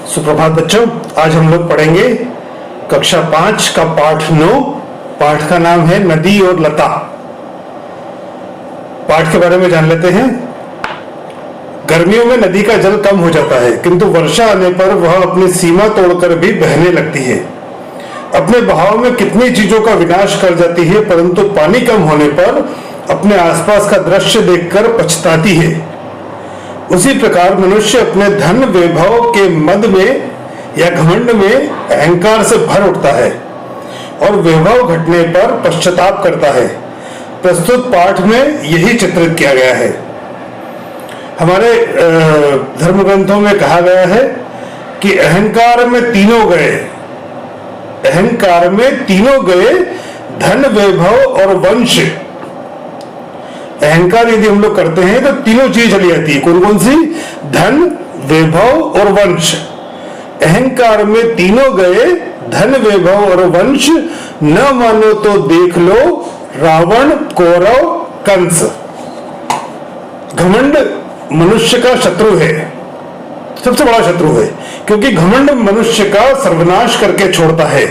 सुप्रभात बच्चों, आज हम लोग पढ़ेंगे कक्षा 5 का पाठ 9। पाठ का नाम है नदी और लता। पाठ के बारे में जान लेते हैं। गर्मियों में नदी का जल कम हो जाता है, किंतु वर्षा आने पर वह अपनी सीमा तोड़कर भी बहने लगती है। अपने बहाव में कितनी चीजों का विनाश कर जाती है, परंतु पानी कम होने पर अपने आसपास का दृश्य देखकर पछताती है। उसी प्रकार मनुष्य अपने धन वैभव के मद में या घमंड में अहंकार से भर उठता है और वैभव घटने पर पश्चाताप करता है। प्रस्तुत पाठ में यही चित्रित किया गया है। हमारे धर्म ग्रंथों में कहा गया है कि अहंकार में तीनों गए, अहंकार में तीनों गए, धन वैभव और वंश। अहंकार यदि हम लोग करते हैं तो तीनों चीज चली जाती है। कौन कौन सी? धन, वैभव और वंश। अहंकार में तीनों गए, धन, वैभव और वंश। न मानो तो देख लो रावण, कौरव, कंस। घमंड मनुष्य का शत्रु है, सबसे बड़ा शत्रु है, क्योंकि घमंड मनुष्य का सर्वनाश करके छोड़ता है।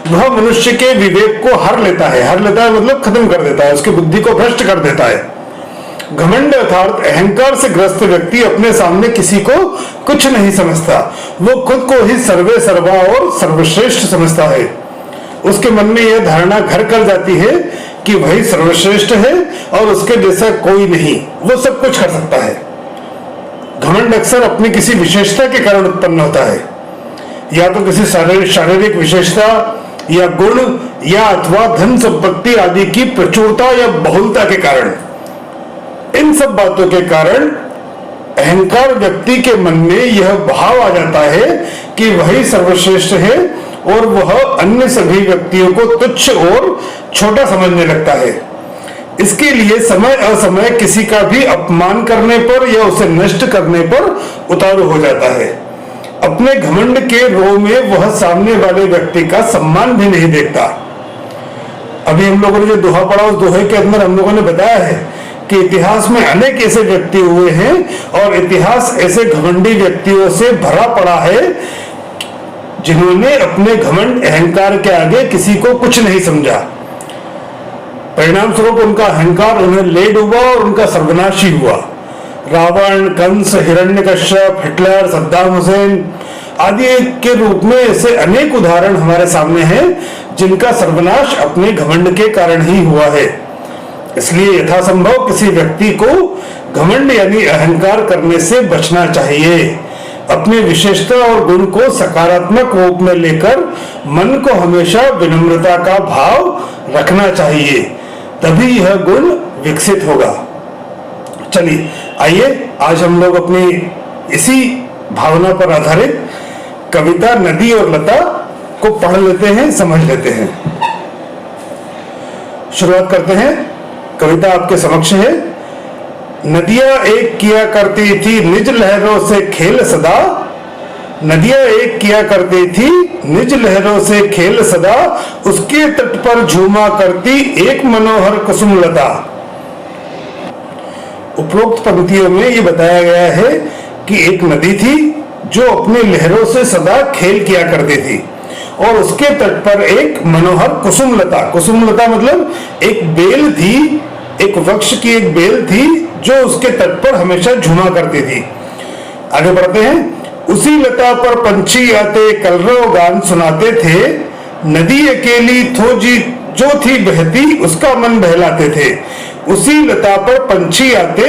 वह मनुष्य के विवेक को हर लेता है। हर लेता है मतलब खत्म कर देता है, उसकी बुद्धि को भ्रष्ट कर देता है। घमंड अर्थात अहंकार से ग्रस्त व्यक्ति अपने सामने किसी को कुछ नहीं समझता। वो खुद को ही सर्वे सर्वा और सर्वश्रेष्ठ समझता है। उसके मन में यह धारणा घर कर जाती है कि वही सर्वश्रेष्ठ है और उसके जैसा कोई नहीं, वो सब कुछ कर सकता है। घमंड अक्सर अपनी किसी विशेषता के कारण उत्पन्न होता है, या तो किसी शारीरिक विशेषता या गुण, या अथवा धन संपत्ति आदि की प्रचुरता या बहुलता के कारण। इन सब बातों के कारण अहंकार व्यक्ति के मन में यह भाव आ जाता है कि वही सर्वश्रेष्ठ है और वह अन्य सभी व्यक्तियों को तुच्छ और छोटा समझने लगता है। इसके लिए समय असमय किसी का भी अपमान करने पर या उसे नष्ट करने पर उतारू हो जाता है। अपने घमंड के रोह में वह सामने वाले व्यक्ति का सम्मान भी नहीं देखता। अभी हम लोगों ने जो दोहा पढ़ा, उस दोहे के अंदर हम लोगों ने बताया है कि इतिहास में अनेक ऐसे व्यक्ति हुए हैं और इतिहास ऐसे घमंडी व्यक्तियों से भरा पड़ा है जिन्होंने अपने घमंड अहंकार के आगे किसी को कुछ नहीं समझा। परिणाम स्वरूप उनका अहंकार उन्हें ले डूबा और उनका सर्वनाश ही हुआ। रावण, कंस, हिरण्यकश्यप, हिटलर, सद्दाम हुसैन आदि के रूप में ऐसे अनेक उदाहरण हमारे सामने हैं जिनका सर्वनाश अपने घमंड के कारण ही हुआ है। इसलिए यथासंभव किसी व्यक्ति को घमंड यानी अहंकार करने से बचना चाहिए। अपनी विशेषता और गुण को सकारात्मक रूप में लेकर मन को हमेशा विनम्रता का भाव रखना चाहिए, तभी यह गुण विकसित होगा। चलिए आइए आज हम लोग अपनी इसी भावना पर आधारित कविता नदी और लता को पढ़ लेते हैं, समझ लेते हैं। शुरुआत करते हैं। कविता आपके समक्ष है। नदियां एक किया करती थी निज लहरों से खेल सदा। नदियां एक किया करती थी निज लहरों से खेल सदा। उसके तट पर झूमा करती एक मनोहर कुसुम लता। उपरोक्त पंक्तियों में ये बताया गया है कि एक नदी थी जो अपनी लहरों से सदा खेल किया करती थी और उसके तट पर एक मनोहर कुसुम लता। कुसुम लता मतलब एक बेल थी, एक वृक्ष की एक बेल थी जो उसके तट पर हमेशा झूमा करती थी। आगे बढ़ते हैं। उसी लता पर पंछी आते कलरव गान सुनाते थे। नदी अकेली थोजी जो थी बहती उसका मन बहलाते थे। उसी लता पर पंछी आते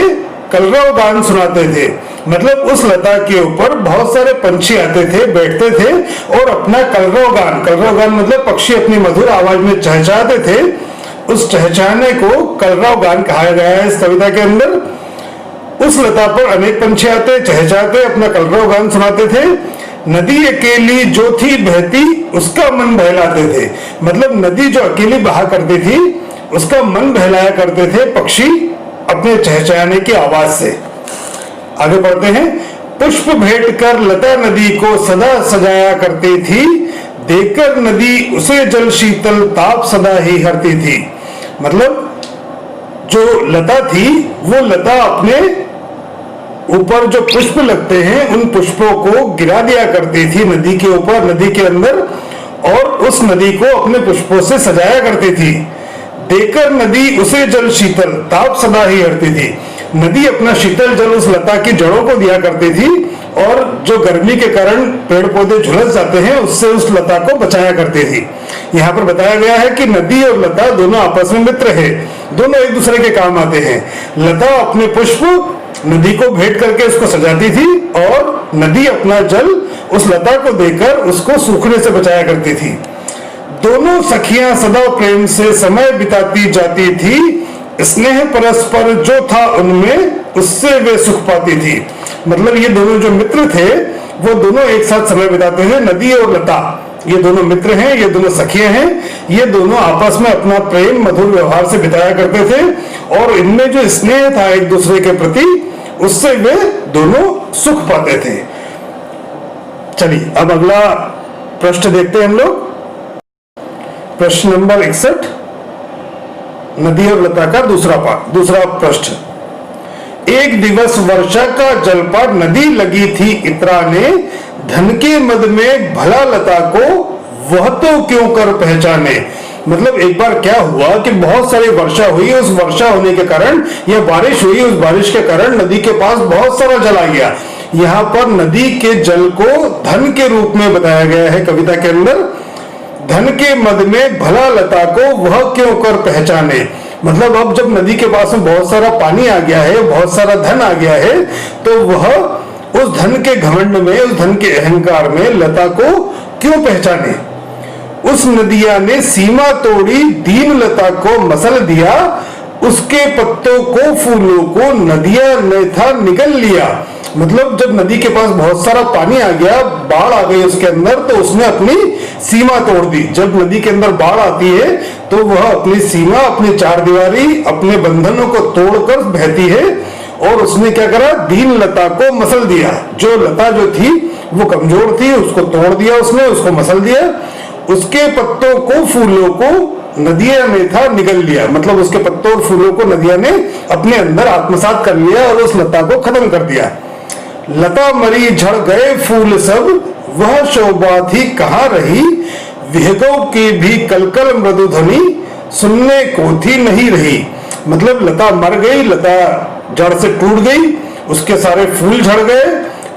कलरव गान सुनाते थे, मतलब उस लता के ऊपर बहुत सारे पंछी आते थे, बैठते थे और अपना कलरव गान मतलब पक्षी अपनी मधुर आवाज में चहचहाते थे। उस चहचहाने को कलरव गान कहा गया है इस कविता के अंदर। उस लता पर अनेक पंछी आते, चहचहाते, अपना कलरव गान सुनाते थे। नदी अकेली जो थी बहती उसका मन बहलाते थे, मतलब नदी जो अकेली बहा करती थी उसका मन बहलाया करते थे पक्षी अपने चहचहाने की आवाज से। आगे बढ़ते हैं। पुष्प भेंट कर लता नदी को सदा सजाया करती थी। देकर नदी उसे जल शीतल ताप सदा ही हरती थी, मतलब जो लता थी वो लता अपने ऊपर जो पुष्प लगते हैं उन पुष्पों को गिरा दिया करती थी नदी के ऊपर, नदी के अंदर, और उस नदी को अपने पुष्पों से सजाया करती थी। देकर नदी उसे जल शीतल, ताप सदा ही हरती थी। नदी अपना शीतल जल उस लता की जड़ों को दिया करती थी, और जो गर्मी के कारण पेड़ पौधे झुलस जाते हैं उससे उस लता को बचाया करती थी। यहाँ पर बताया गया है कि नदी और लता दोनों आपस में मित्र है, दोनों एक दूसरे के काम आते हैं। लता अपने पुष्प नदी को भेंट करके उसको सजाती थी, और नदी अपना जल उस लता को देकर उसको सूखने से बचाया करती थी। दोनों सखियां सदा प्रेम से समय बिताती जाती थी, स्नेह परस्पर जो था उनमें उससे वे सुख पाती थी। मतलब ये दोनों जो मित्र थे वो दोनों एक साथ समय बिताते हैं। नदी और लता ये दोनों मित्र हैं, ये दोनों सखियां हैं, ये दोनों आपस में अपना प्रेम मधुर व्यवहार से बिताया करते थे, और इनमें जो स्नेह था एक दूसरे के प्रति उससे वे दोनों सुख पाते थे। चलिए अब अगला प्रश्न देखते हैं हम लोग। प्रश्न नंबर 61, नदी और लता का दूसरा प्रश्न। एक दिवस वर्षा का जलपान नदी लगी थी इतराने, धन के मद में भला लता को वह तो क्यों कर पहचाने। मतलब एक बार क्या हुआ कि बहुत सारी वर्षा हुई, उस वर्षा होने के कारण यह बारिश हुई, उस बारिश के कारण नदी के पास बहुत सारा जल आ गया। यहाँ पर नदी के जल को धन के रूप में बताया गया है कविता के अंदर। धन के मद में भला लता को वह क्यों कर पहचाने। मतलब अब जब नदी के पास में बहुत सारा पानी आ गया है, बहुत सारा धन आ गया है, तो वह उस धन के घमंड में, उस धन के अहंकार में लता को क्यों पहचाने। उस नदिया ने सीमा तोड़ी दीन लता को मसल दिया, उसके पत्तों को फूलों को नदिया ने था निगल लिया। मतलब जब नदी के पास बहुत सारा पानी आ गया, बाढ़ आ गई उसके अंदर, तो उसने अपनी सीमा तोड़ दी। जब नदी के अंदर बाढ़ आती है तो वह अपनी सीमा, अपनी चार दीवारी, अपने बंधनों को तोड़कर बहती है, और उसने क्या करा, दीन लता को मसल दिया। जो लता जो थी वो कमजोर थी, उसको तोड़ दिया उसने, उसको मसल दिया। उसके पत्तों को फूलों को नदिया ने था निगल लिया। मतलब उसके पत्तों और फूलों को नदिया ने अपने अंदर आत्मसात कर लिया और उस लता को खत्म कर दिया। लता मरी झड़ गए फूल सब, वह शोभा थी कहाँ रही। विहगों की भी कलकल मृदु ध्वनि, सुनने को थी नहीं रही। मतलब लता मर गई, लता जड़ से टूट गई, उसके सारे फूल झड़ गए,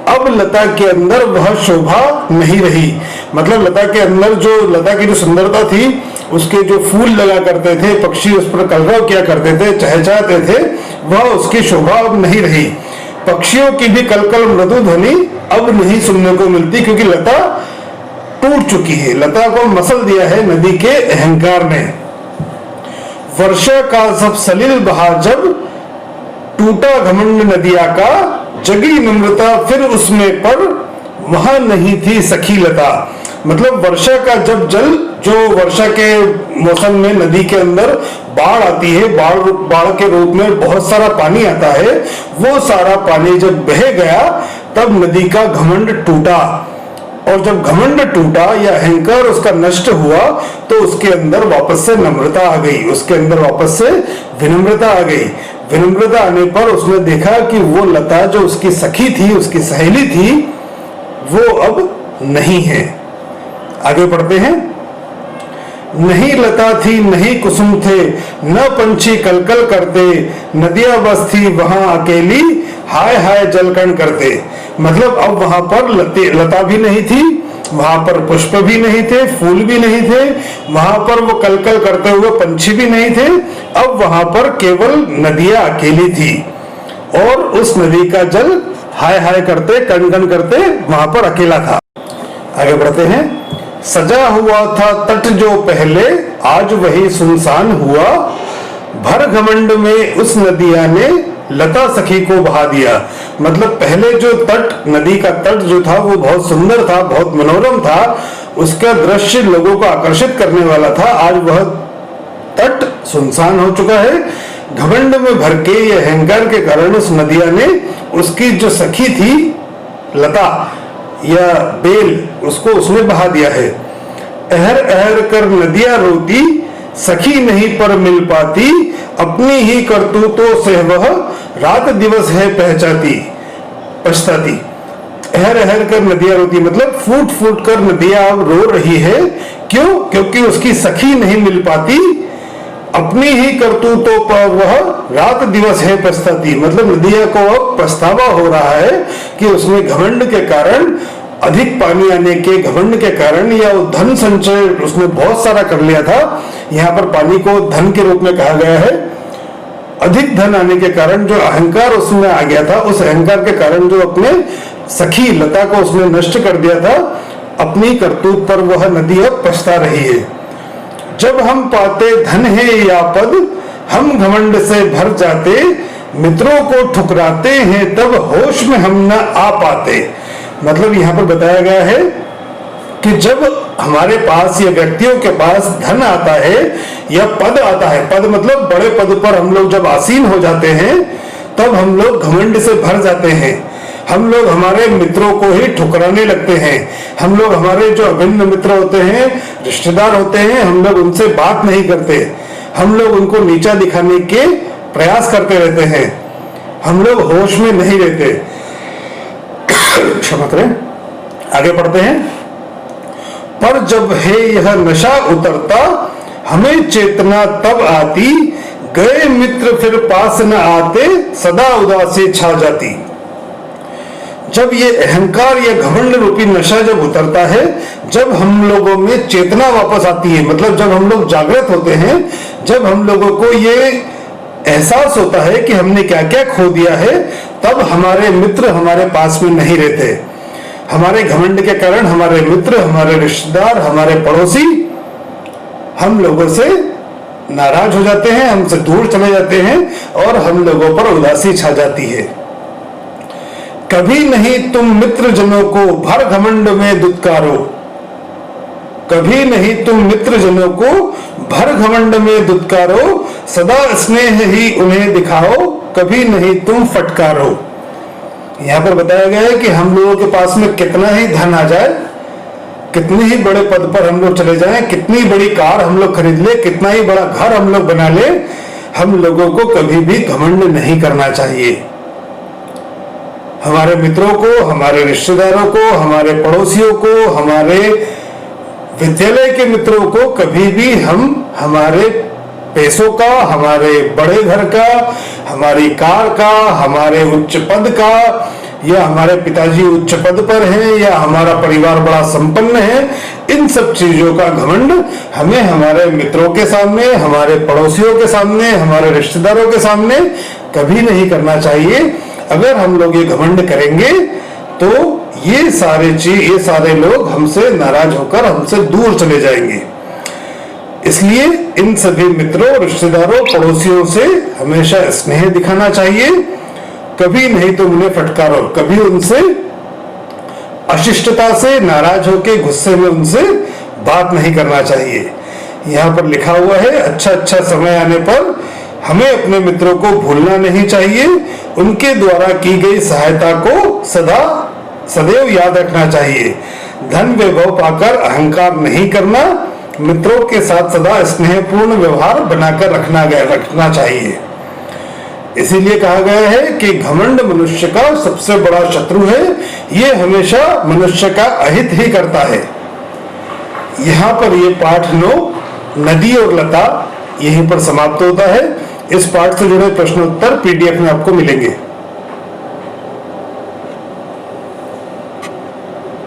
अब लता के अंदर वह शोभा नहीं रही। मतलब लता के अंदर जो लता की जो सुंदरता थी, उसके जो फूल लगा करते थे, पक्षी उस पर कलरव किया करते थे, चहचहाते थे, वह उसकी शोभा अब नहीं रही। पक्षियों की भी कलकल मृदु ध्वनि अब नहीं सुनने को मिलती, क्योंकि लता टूट चुकी है। लता को मसल दिया है नदी के अहंकार ने। वर्षा का सब सलिल बहा जब, टूटा घमंड नदिया का, जगी नम्रता फिर उसमें पर, वहां नहीं थी सखी लता। मतलब वर्षा का जब जल, जो वर्षा के मौसम में नदी के अंदर बाढ़ आती है, बाढ़ के रूप में बहुत सारा पानी आता है, वो सारा पानी जब बह गया तब नदी का घमंड टूटा। और जब घमंड टूटा या अहंकार उसका नष्ट हुआ, तो उसके अंदर वापस से नम्रता आ गई, उसके अंदर वापस से विनम्रता आ गई। विनम्रता आने पर उसने देखा कि वो लता जो उसकी सखी थी, उसकी सहेली थी, वो अब नहीं है। आगे पढ़ते हैं। नहीं लता थी नहीं कुसुम थे, न पंछी कलकल करते, नदिया बस थी वहां अकेली, हाय हाय जलकण करते। मतलब अब वहां पर लता भी नहीं थी, वहां पर पुष्प भी नहीं थे, फूल भी नहीं थे, वहां पर वो कलकल करते हुए पंछी भी नहीं थे। अब वहां पर केवल नदियां अकेली थी, और उस नदी का जल हाय हाय करते, कण कण करते वहां पर अकेला था। आगे बढ़ते हैं। सजा हुआ था तट जो पहले, आज वही सुनसान हुआ, भर घमंड में उस नदिया ने लता सखी को बहा दिया। मतलब पहले जो तट, नदी का तट जो था वो बहुत सुंदर था, बहुत मनोरम था, उसका दृश्य लोगों को आकर्षित करने वाला था। आज वह तट सुनसान हो चुका है। घमंड में भर के ये अहंकार के कारण उस नदिया ने उसकी जो सखी थी लता या बेल, उसको उसने बहा दिया है। अहर अहर कर नदियां रोती, सखी नहीं पर मिल पाती, अपनी ही करतूतों से वह रात दिवस है पछताती। अहर अहर कर नदियां रोती, मतलब फूट फूट कर नदियां अब रो रही है। क्यों? क्योंकि उसकी सखी नहीं मिल पाती। अपनी ही करतूतों पर वह रात दिवस है पछताती, मतलब नदिया को अब पछतावा हो रहा है कि उसने घमंड के कारण, अधिक पानी आने के घमंड के कारण, या धन संचय उसने बहुत सारा कर लिया था। यहाँ पर पानी को धन के रूप में कहा गया है। अधिक धन आने के कारण जो अहंकार उसमें आ गया था, उस अहंकार के कारण जो अपने सखी लता को उसने नष्ट कर दिया था, अपनी करतूत पर वह नदी अब पछता रही है। जब हम पाते धन है या पद, हम घमंड से भर जाते, मित्रों को ठुकराते हैं तब होश में हम न आ पाते। मतलब यहाँ पर बताया गया है कि जब हमारे पास या व्यक्तियों के पास धन आता है या पद आता है, पद मतलब बड़े पद पर हम लोग जब आसीन हो जाते हैं, तब हम लोग घमंड से भर जाते हैं। हम लोग हमारे मित्रों को ही ठुकराने लगते हैं। हम लोग हमारे जो अभिन्न मित्र होते हैं, रिश्तेदार होते हैं, हम लोग उनसे बात नहीं करते। हम लोग उनको नीचा दिखाने के प्रयास करते रहते हैं। हम लोग होश में नहीं रहते। क्षमा करें, आगे पढ़ते हैं। पर जब है यह नशा उतरता, हमें चेतना तब आती, गए मित्र फिर पास न आते, सदा उदासी छा जाती। जब ये अहंकार या घमंड रूपी नशा जब उतरता है, जब हम लोगों में चेतना वापस आती है, मतलब जब हम लोग जागृत होते हैं, जब हम लोगों को ये एहसास होता है कि हमने क्या क्या खो दिया है, तब हमारे मित्र हमारे पास में नहीं रहते। हमारे घमंड के कारण हमारे मित्र, हमारे रिश्तेदार, हमारे पड़ोसी हम लोगों से नाराज हो जाते हैं, हमसे दूर चले जाते हैं और हम लोगों पर उदासी छा जाती है। कभी नहीं तुम मित्र जनों को भर घमंड में दुत्कारो, कभी नहीं तुम मित्र जनों को भर घमंड में दुत्कारो, सदा स्नेह ही उन्हें दिखाओ, कभी नहीं तुम फटकारो। यहाँ पर बताया गया है कि हम लोगों के पास में कितना ही धन आ जाए, कितने ही बड़े पद पर हम लोग चले जाएं, कितनी बड़ी कार हम लोग खरीद ले, कितना ही बड़ा घर हम लोग बना ले, हम लोगों को कभी भी घमंड नहीं करना चाहिए। हमारे मित्रों को, हमारे रिश्तेदारों को, हमारे पड़ोसियों को, हमारे विद्यालय के मित्रों को कभी भी हम हमारे पैसों का, हमारे बड़े घर का, हमारी कार का, हमारे उच्च पद का, या हमारे पिताजी उच्च पद पर हैं, या हमारा परिवार बड़ा संपन्न है, इन सब चीजों का घमंड हमें हमारे मित्रों के सामने, हमारे पड़ोसियों के सामने, हमारे रिश्तेदारों के सामने कभी नहीं करना चाहिए। अगर हम लोग ये घमंड करेंगे तो ये सारे लोग हमसे नाराज होकर हमसे दूर चले जाएंगे। इसलिए इन सभी मित्रों, रिश्तेदारों, पड़ोसियों से हमेशा स्नेह दिखाना चाहिए। कभी नहीं तो उन्हें फटकारो, कभी उनसे अशिष्टता से नाराज होकर गुस्से में उनसे बात नहीं करना चाहिए। यहाँ पर लिखा हुआ है, अच्छा समय आने पर हमें अपने मित्रों को भूलना नहीं चाहिए। उनके द्वारा की गई सहायता को सदैव याद रखना चाहिए। धन वैभव पाकर अहंकार नहीं करना, मित्रों के साथ सदा स्नेहपूर्ण व्यवहार बनाकर रखना चाहिए। इसीलिए कहा गया है कि घमंड मनुष्य का सबसे बड़ा शत्रु है। ये हमेशा मनुष्य का अहित ही करता है। यहाँ पर ये पाठ 9 नदी और लता यहीं पर समाप्त होता है। इस पाठ से जुड़े प्रश्नोत्तर PDF में आपको मिलेंगे।